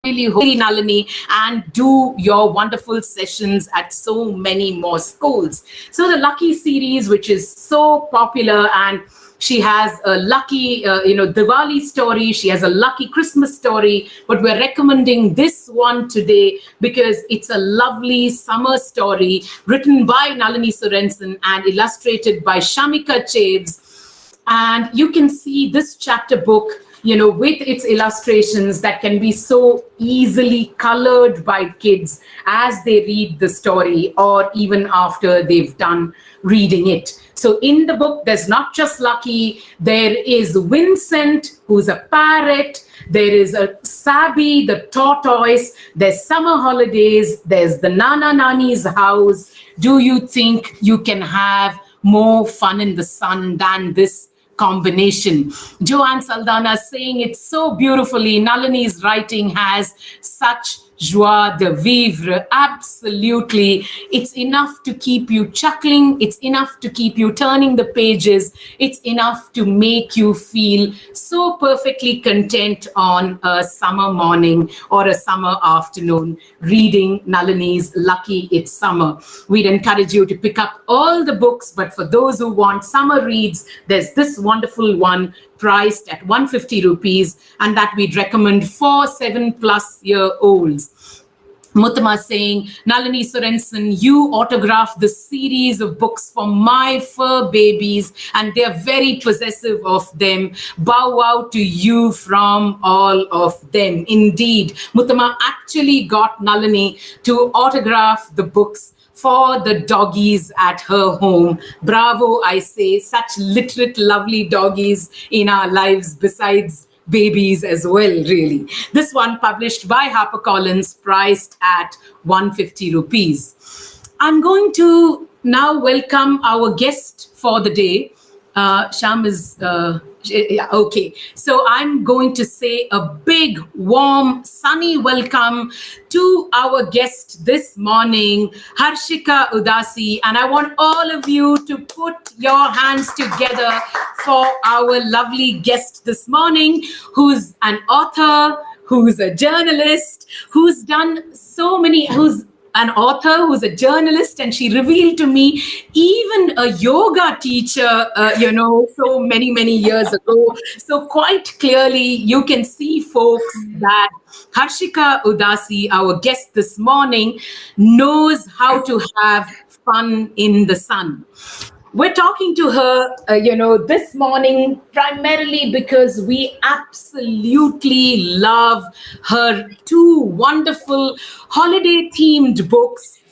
Really, Nalini, and do your wonderful sessions at so many more schools. So the Lucky series, which is so popular, and she has a lucky, Diwali story. She has a lucky Christmas story, but we're recommending this one today because it's a lovely summer story written by Nalini Sorensen and illustrated by Shamika Chaves. And you can see this chapter book, with its illustrations that can be so easily colored by kids as they read the story or even after they've done reading it. So in the book, there's not just Lucky, there is Vincent, who's a parrot, there is a Sabi, the tortoise, there's summer holidays, there's the Nana Nani's house. Do you think you can have more fun in the sun than this combination? Joanne Saldana saying it so beautifully. Nalini's writing has such joie de vivre. Absolutely. It's enough to keep you chuckling. It's enough to keep you turning the pages. It's enough to make you feel so perfectly content on a summer morning or a summer afternoon reading Nalini's Lucky It's Summer. We'd encourage you to pick up all the books, but for those who want summer reads, there's this wonderful one priced at 150 rupees, and that we'd recommend for 7+ year olds. Muttama saying, Nalini Sorensen, you autographed the series of books for my fur babies, and they're very possessive of them. Bow wow to you from all of them. Indeed, Muttama actually got Nalini to autograph the books for the doggies at her home. Bravo, I say, such literate, lovely doggies in our lives besides babies as well, really. This one published by HarperCollins, priced at 150 rupees. I'm going to now welcome our guest for the day. Sham is okay. So I'm going to say a big, warm, sunny welcome to our guest this morning, Harshika Udasi. And I want all of you to put your hands together for our lovely guest this morning, who's an author, who's a journalist, who's done so many, who's an author, who's a journalist, and she revealed to me even a yoga teacher, so many, many years ago. So quite clearly, you can see, folks, that Harshika Udasi, our guest this morning, knows how to have fun in the sun. We're talking to her, this morning primarily because we absolutely love her two wonderful holiday-themed books,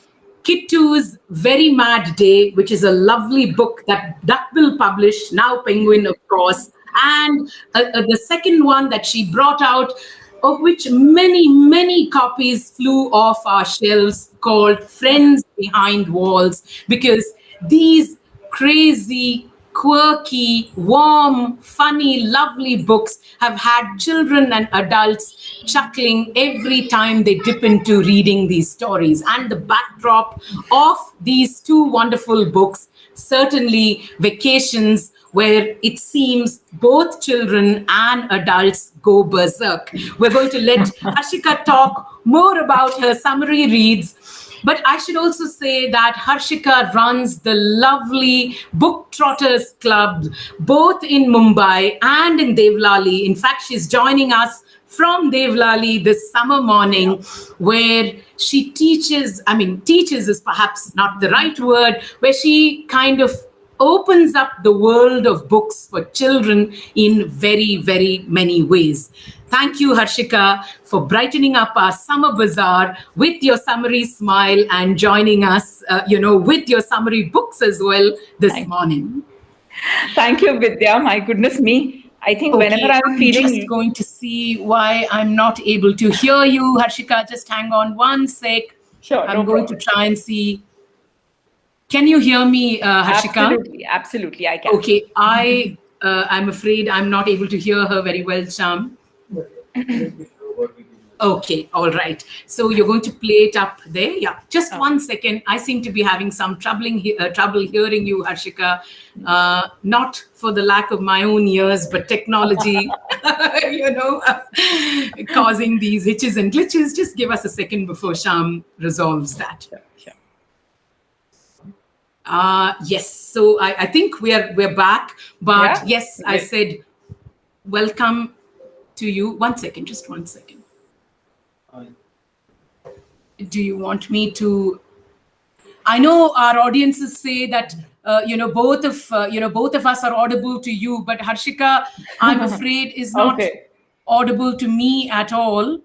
Kittu's Very Mad Day, which is a lovely book that Duckbill published, now Penguin, of course, and the second one that she brought out, of which many, many copies flew off our shelves, called Friends Behind Walls, because these crazy, quirky, warm, funny, lovely books have had children and adults chuckling every time they dip into reading these stories. And the backdrop of these two wonderful books, certainly vacations, where it seems both children and adults go berserk. We're going to let Harshika talk more about her summary reads. But I should also say that Harshika runs the lovely Book Trotters Club, both in Mumbai and in Devlali. In fact, she's joining us from Devlali this summer morning, where she teaches is perhaps not the right word, where she kind of opens up the world of books for children in very, very many ways. Thank you, Harshika, for brightening up our summer bazaar with your summary smile and joining us, with your summary books as well this morning. Thank you, Vidya. My goodness me. I think whenever I'm feeling... I'm just going to see why I'm not able to hear you. Harshika, just hang on one sec. Sure, I'm going to try and see. Can you hear me, Harshika? Absolutely, I can. Okay, I'm afraid I'm not able to hear her very well, Sham. Okay, all right. So you're going to play it up there? Yeah, just 1 second. I seem to be having some trouble hearing you, Harshika. Not for the lack of my own ears, but technology, causing these hitches and glitches. Just give us a second before Sham resolves that. Sure. Yes, so I think we're back, but yeah, yes, I said welcome to you. 1 second, just 1 second. Do you want me to? I know our audiences say that both of us are audible to you, but Harshika, I'm afraid, is not audible to me at all.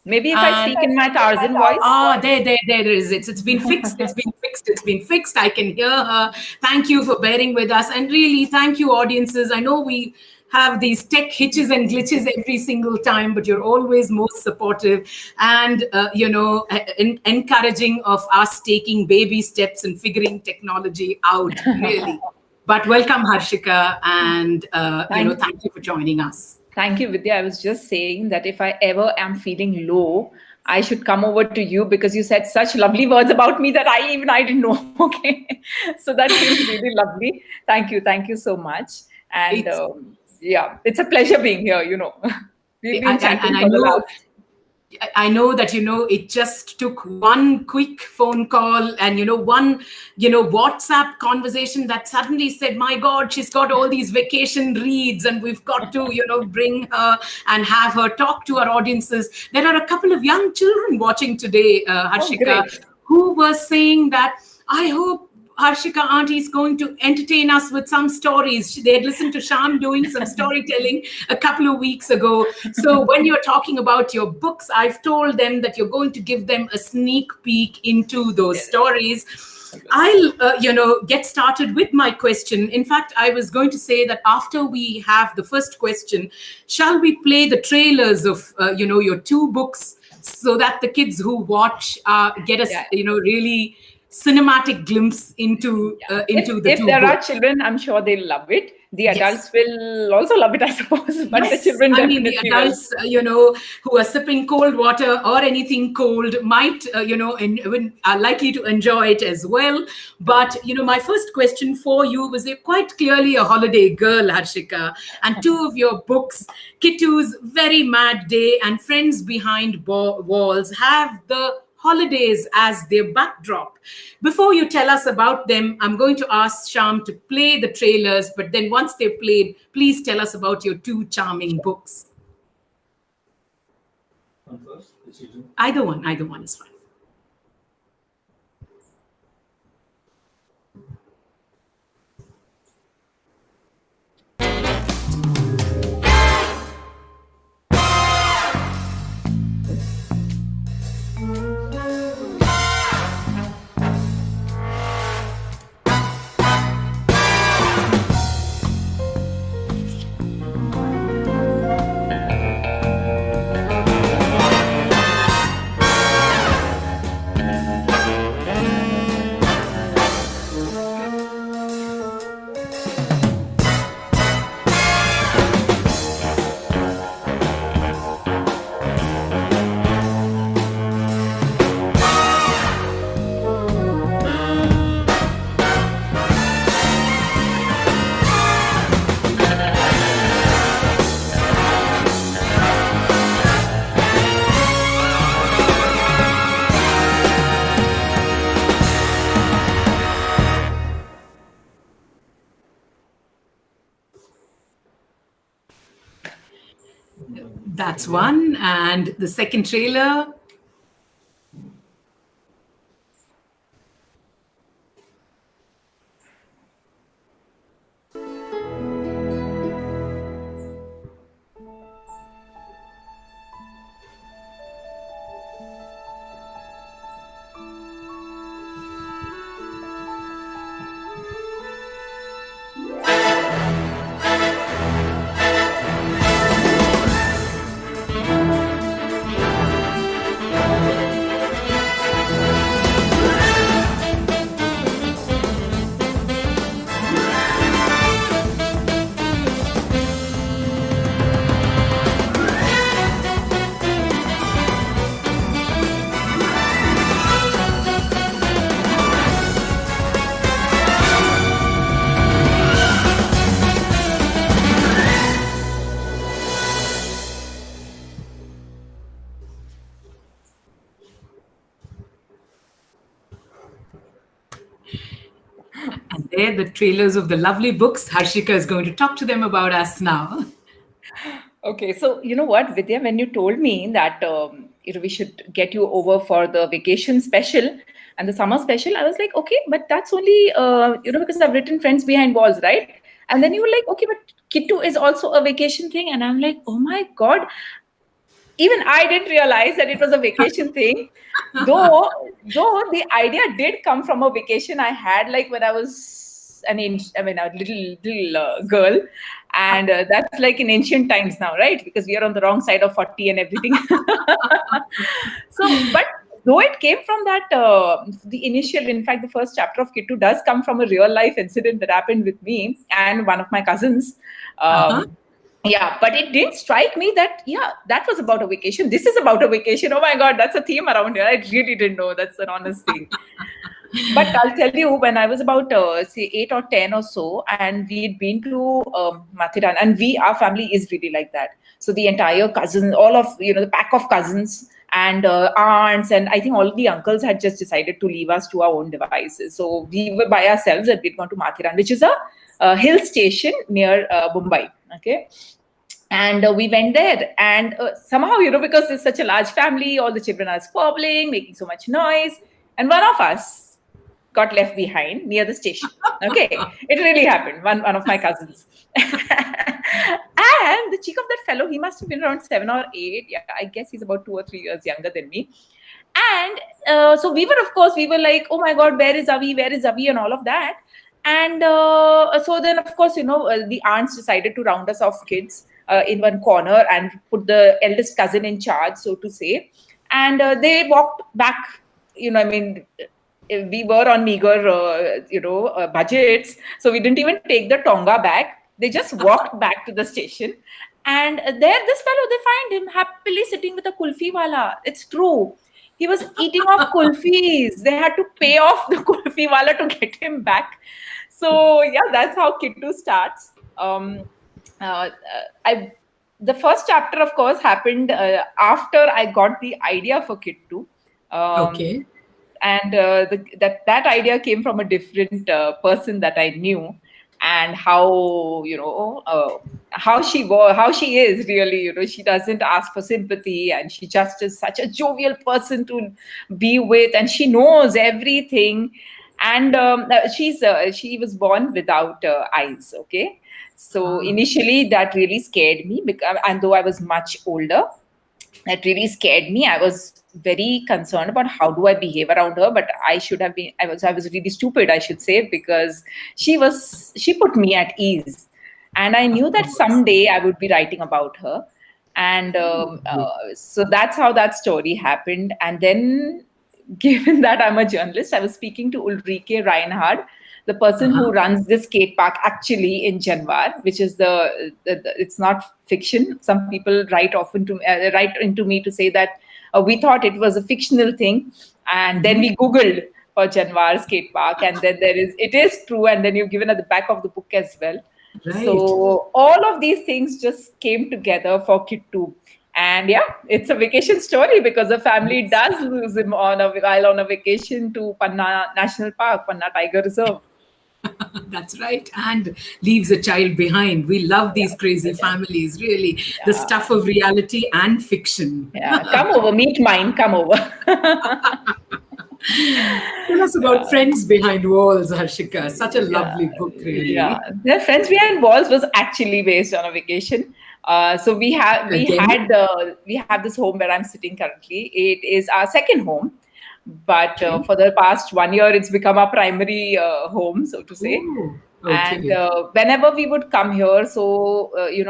Maybe if I speak in my Tarzan voice. There is it. It's been fixed. It's been fixed. I can hear her. Thank you for bearing with us. And really, thank you, audiences. I know we have these tech hitches and glitches every single time, but you're always most supportive and, encouraging of us taking baby steps and figuring technology out, really. But welcome, Harshika, and, thank you for joining us. Thank you, Vidya. I was just saying that if I ever am feeling low, I should come over to you because you said such lovely words about me that I didn't know. Okay, so that feels really lovely. Thank you so much. And It's yeah, it's a pleasure being here. We've been and chatting for the last. I know that it just took one quick phone call and one WhatsApp conversation that suddenly said, "My God, she's got all these vacation reads, and we've got to bring her and have her talk to our audiences." There are a couple of young children watching today, Oh, Harshika, great. who was saying that, "I hope Harshika auntie is going to entertain us with some stories." They had listened to Sham doing some storytelling a couple of weeks ago. So when you're talking about your books, I've told them that you're going to give them a sneak peek into those Yes. stories. I'll, get started with my question. In fact, I was going to say that after we have the first question, shall we play the trailers of, your two books so that the kids who watch get a, Yeah. really cinematic glimpse into Yeah. into the If two there are books? children, I'm sure they'll love it. The Yes. adults will also love it, I suppose, but the Yes, children I mean the definitely will. adults, who are sipping cold water or anything cold might, even are likely to enjoy it as well. But my first question for you was, you're quite clearly a holiday girl, Harshika, and two of your books, Kittu's Very Mad Day and Friends Behind Walls, have the holidays as their backdrop. Before you tell us about them, I'm going to ask Sham to play the trailers, but then once they're played, please tell us about your two charming books. Either one is fine. That's one. And the second trailer. And they're the trailers of the lovely books. Harshika is going to talk to them about us now. Okay, so you know what, Vidya, when you told me that we should get you over for the vacation special and the summer special, I was like, okay, but that's only because I've written Friends Behind Walls, right? And then you were like, okay, but Kittu is also a vacation thing, and I'm like, oh my god, even I didn't realize that it was a vacation thing. Though the idea did come from a vacation I had like when I was a little girl, and that's like in ancient times now, right? Because we are on the wrong side of 40 and everything. So, but though it came from that, the initial, in fact, the first chapter of Kittu does come from a real life incident that happened with me and one of my cousins. Uh-huh. Um, Yeah, but it didn't strike me that, yeah, that was about a vacation. This is about a vacation. Oh my God, that's a theme around here. I really didn't know. That's an honest thing. But I'll tell you, when I was about say 8 or 10 or so, and we'd been to Mathiran, and our family is really like that. So the entire cousins, all of the pack of cousins and aunts, and I think all of the uncles had just decided to leave us to our own devices. So we were by ourselves, and we'd gone to Mathiran, which is a hill station near Mumbai. Okay, and we went there, and somehow, because it's such a large family, all the children are squabbling, making so much noise, and one of us got left behind near the station. Okay, it really happened. One of my cousins. And the cheek of that fellow, he must have been around 7 or 8. Yeah, I guess he's about 2 or 3 years younger than me. And so we were like, oh my God, where is Avi? Where is Avi? And all of that. And so then, of course, the aunts decided to round us off kids in one corner and put the eldest cousin in charge, so to say. And they walked back. I mean, we were on meager, budgets, so we didn't even take the Tonga back. They just walked back to the station, and there, this fellow, they find him happily sitting with a kulfi wala. It's true. He was eating off kulfis. They had to pay off the kulfi wala to get him back. So yeah, that's how Kittu starts. I The first chapter, of course, happened after I got the idea for Kittu. Okay. And that idea came from a different person that I knew, and how she is really. She doesn't ask for sympathy, and she just is such a jovial person to be with, and she knows everything. And she was born without eyes. Okay, so Ah, initially that really scared me, because, and though I was much older, that really scared me. I was very concerned about how do I behave around her, but I should have been. I was really stupid, I should say, because she put me at ease, and I of knew that course. someday I would be writing about her, and Lovely. so that's how that story happened. And then, given that I'm a journalist, I was speaking to Ulrike Reinhard, the person who Uh-huh. runs this skate park actually in Janwar, which is it's not fiction. Some people write into me to say that we thought it was a fictional thing, and then Hmm. we Googled for Janwar skate park, and then it is true, and then you've given at the back of the book as well. Right. So all of these things just came together for Kittu. And yeah, it's a vacation story because the family Yes. does lose him while on a vacation to Panna National Park, Panna Tiger Reserve. That's right. And leaves a child behind. We love Yeah, these crazy yeah, families, really. The yeah. stuff of reality and fiction. Yeah. Come over, meet mine, come over. Tell us about Friends Behind Walls, Harshika. Such a Yeah, lovely book, yeah. really. The Friends Behind Walls was actually based on a vacation. So Again. we have this home where I'm sitting currently. It is our second home, but Okay. for the past 1 year, it's become our primary home, so to say. Oh, And okay. whenever we would come here, so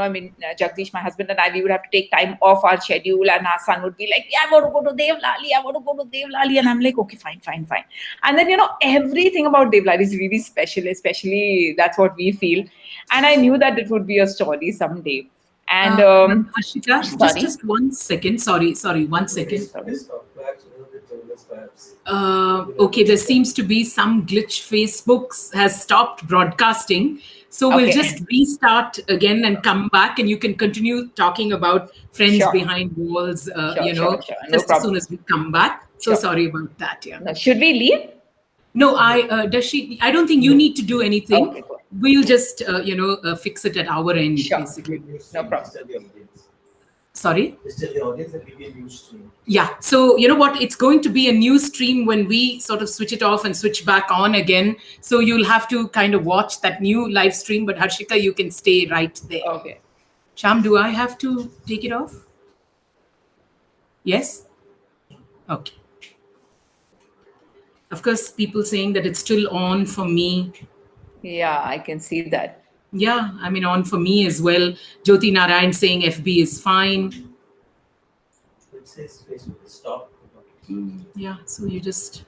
I mean, Jagdish, my husband, and I, we would have to take time off our schedule, and our son would be like, "Yeah, I want to go to Devlali. I want to go to Devlali," and I'm like, "Okay, fine, fine, fine." And then everything about Devlali is really special, especially that's what we feel. And I knew that it would be a story someday. And Harshika, just sorry, just 1 second. Sorry, 1 second. sorry. Okay, there seems to be some glitch. Facebook has stopped broadcasting. So we'll Okay, just restart again and come back, and you can continue talking about Friends sure, Behind Walls, sure, no just as soon problem. as we come back. So Sure. sorry about that. Yeah. Now, should we leave? No, does she? I don't think you need to do anything. Okay, cool. We'll just, fix it at our end, Sure, basically. no problem. Sorry? Yeah. So, you know what? It's going to be a new stream when we sort of switch it off and switch back on again. So you'll have to kind of watch that new live stream. But Harshika, you can stay right there. Okay. Sham, do I have to take it off? Yes? Okay. Of course, people saying that it's still on for me. Yeah, I can see that. Yeah, I mean, on for me as well. Jyoti Narayan saying FB is fine. Yeah, so you just